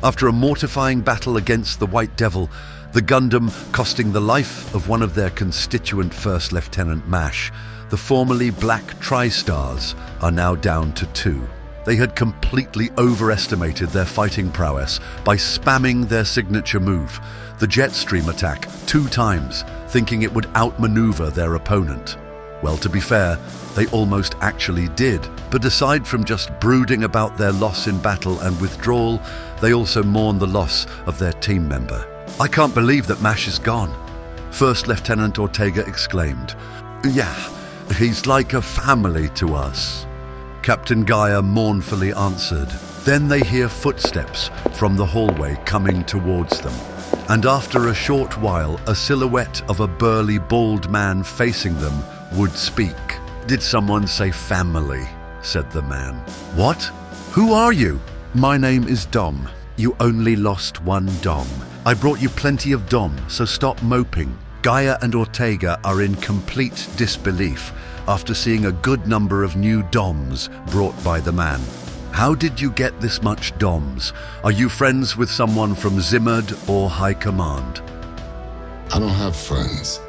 After a mortifying battle against the White Devil, the Gundam costing the life of one of their constituent First Lieutenant MASH, the formerly black Tri-Stars are now down to 2. They had completely overestimated their fighting prowess by spamming their signature move, the jet stream attack, 2 times, thinking it would outmaneuver their opponent. Well, to be fair, they almost actually did, but aside from just brooding about their loss in battle and withdrawal, they also mourn the loss of their team member. "I can't believe that MASH is gone," First Lieutenant Ortega exclaimed. "Yeah, he's like a family to us," Captain Gaia mournfully answered. Then they hear footsteps from the hallway coming towards them. And after a short while, a silhouette of a burly, bald man facing them would speak. "Did someone say family?" said the man. "What? Who are you?" "My name is Dom. You only lost 1 Dom. I brought you plenty of Dom, so stop moping." Gaia and Ortega are in complete disbelief after seeing a good number of new Doms brought by the man. "How did you get this much Doms? Are you friends with someone from Zimad or High Command?" "I don't have friends.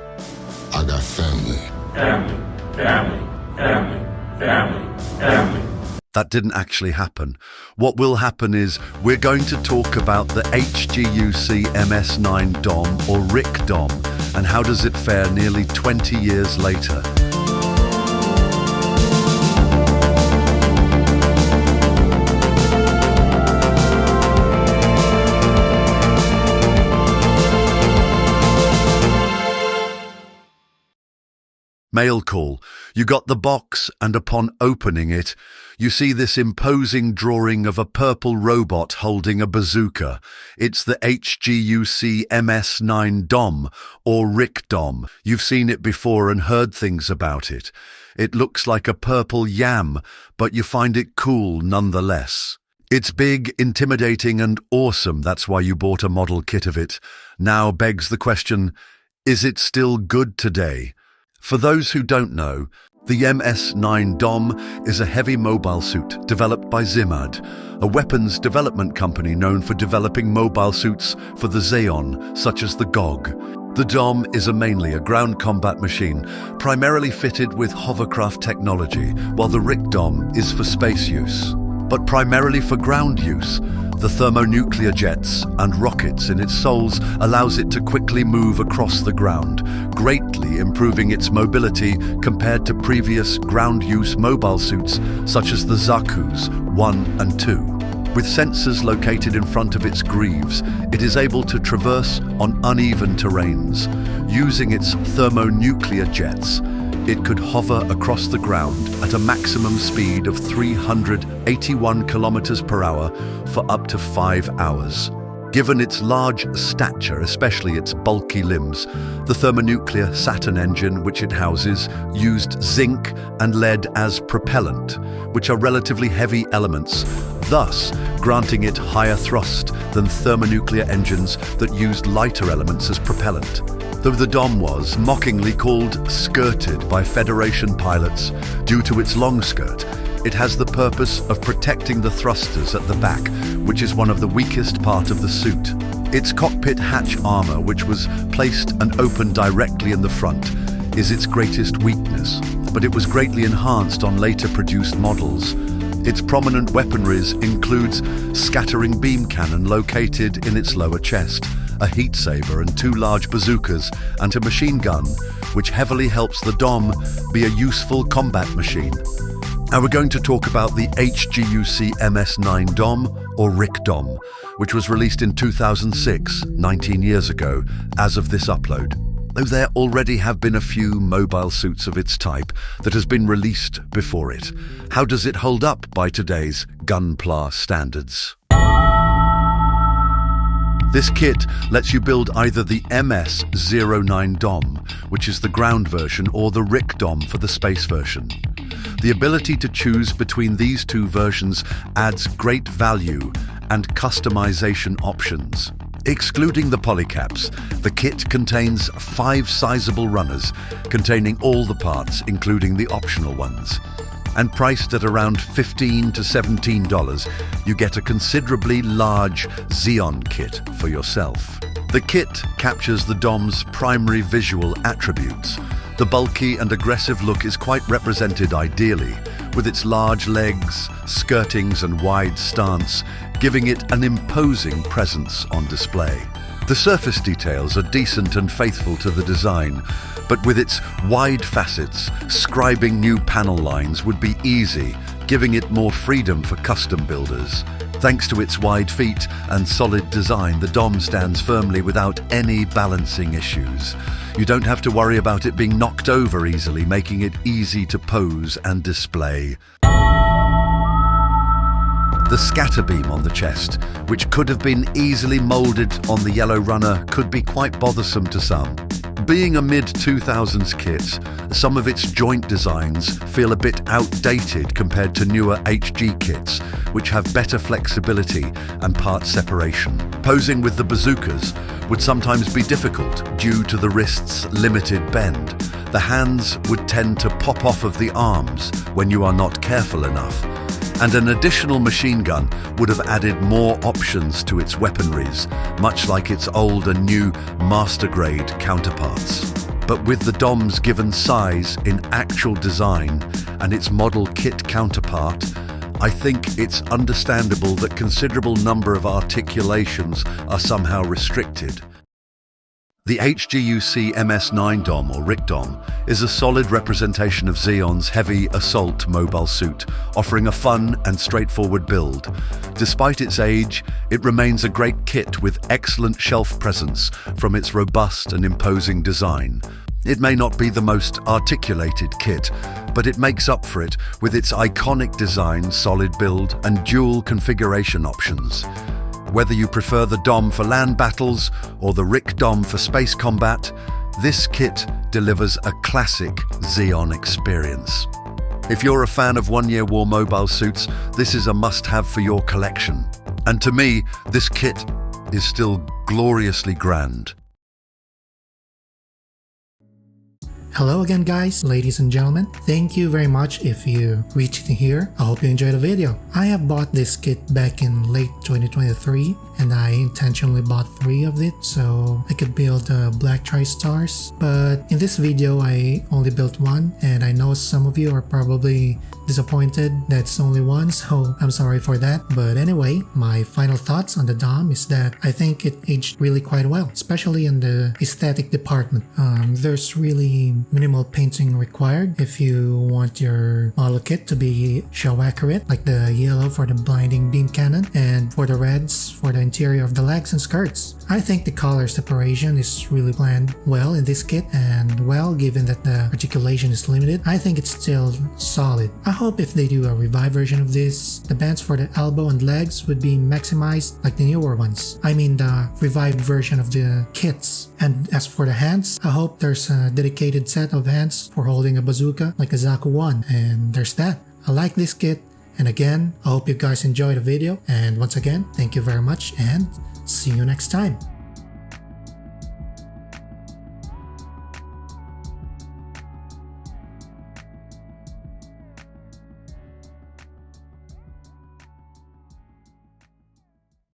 I got family." Family, family, family, family, family. That didn't actually happen. What will happen is we're going to talk about the HGUC MS-09 Dom or RIC Dom and how does it fare nearly 20 years later. Mail call. You got the box, and upon opening it, you see this imposing drawing of a purple robot holding a bazooka. It's the HGUC MS-09 Dom, or RIC Dom. You've seen it before and heard things about it. It looks like a purple yam, but you find it cool nonetheless. It's big, intimidating, and awesome. That's why you bought a model kit of it. Now begs the question, is it still good today? For those who don't know, the MS-09 Dom is a heavy mobile suit developed by Zimad, a weapons development company known for developing mobile suits for the Zeon, such as the GOG. The Dom is mainly a ground combat machine, primarily fitted with hovercraft technology, while the RIC Dom is for space use. But primarily for ground use, the thermonuclear jets and rockets in its soles allows it to quickly move across the ground, greatly improving its mobility compared to previous ground-use mobile suits such as the Zaku's 1 and 2. With sensors located in front of its greaves, it is able to traverse on uneven terrains. Using its thermonuclear jets, it could hover across the ground at a maximum speed of 381 kilometers per hour for up to 5 hours. Given its large stature, especially its bulky limbs, the thermonuclear Saturn engine which it houses used zinc and lead as propellant, which are relatively heavy elements, thus granting it higher thrust than thermonuclear engines that used lighter elements as propellant. Though the Dom was mockingly called skirted by Federation pilots due to its long skirt, it has the purpose of protecting the thrusters at the back, which is one of the weakest part of the suit. Its cockpit hatch armor, which was placed and opened directly in the front, is its greatest weakness, but it was greatly enhanced on later produced models. Its prominent weaponries includes scattering beam cannon located in its lower chest, a heat saber and 2 large bazookas, and a machine gun, which heavily helps the Dom be a useful combat machine. Now we're going to talk about the HGUC MS-09 Dom, or RIC Dom, which was released in 2006, 19 years ago, as of this upload. Though there already have been a few mobile suits of its type that has been released before it. How does it hold up by today's Gunpla standards? This kit lets you build either the MS-09 Dom, which is the ground version, or the RIC Dom for the space version. The ability to choose between these 2 versions adds great value and customization options. Excluding the polycaps, the kit contains 5 sizable runners containing all the parts, including the optional ones. and priced at around $15 to $17, you get a considerably large Zeon kit for yourself. The kit captures the DOM's primary visual attributes. The bulky and aggressive look is quite represented ideally, with its large legs, skirtings and wide stance, giving it an imposing presence on display. The surface details are decent and faithful to the design, but with its wide facets, scribing new panel lines would be easy, giving it more freedom for custom builders. Thanks to its wide feet and solid design, the DOM stands firmly without any balancing issues. You don't have to worry about it being knocked over easily, making it easy to pose and display. The scatter beam on the chest, which could have been easily molded on the Yellow Runner, could be quite bothersome to some. Being a mid-2000s kit, some of its joint designs feel a bit outdated compared to newer HG kits, which have better flexibility and part separation. Posing with the bazookas would sometimes be difficult due to the wrist's limited bend. The hands would tend to pop off of the arms when you are not careful enough. And an additional machine gun would have added more options to its weaponries, much like its old and new master-grade counterparts. But with the DOM's given size in actual design and its model kit counterpart, I think it's understandable that considerable number of articulations are somehow restricted. The HGUC MS-09 DOM, or RIC DOM, is a solid representation of Zeon's heavy assault mobile suit, offering a fun and straightforward build. Despite its age, it remains a great kit with excellent shelf presence from its robust and imposing design. It may not be the most articulated kit, but it makes up for it with its iconic design, solid build, and dual configuration options. Whether you prefer the DOM for land battles or the RIC DOM for space combat, this kit delivers a classic Zeon experience. If you're a fan of one-year war mobile suits, this is a must-have for your collection. And to me, this kit is still gloriously grand. Hello again guys, ladies and gentlemen. Thank you very much if you reached here. I hope you enjoyed the video. I have bought this kit back in late 2023 and I intentionally bought 3 of it so I could build black tri-stars. But in this video I only built 1 and I know some of you are probably disappointed that's only 1, so I'm sorry for that. But anyway, my final thoughts on the DOM is that I think it aged really quite well, especially in the aesthetic department. There's really minimal painting required if you want your model kit to be show accurate, like the yellow for the blinding beam cannon and for the reds for the interior of the legs and skirts. I think the color separation is really planned well in this kit, and well, given that the articulation is limited, I think it's still solid. I hope if they do a revived version of this, the bands for the elbow and legs would be maximized like the newer ones. I mean the revived version of the kits. And as for the hands, I hope there's a dedicated set of hands for holding a bazooka like a Zaku 1, and there's that. I like this kit, and again, I hope you guys enjoyed the video, and once again, thank you very much and see you next time.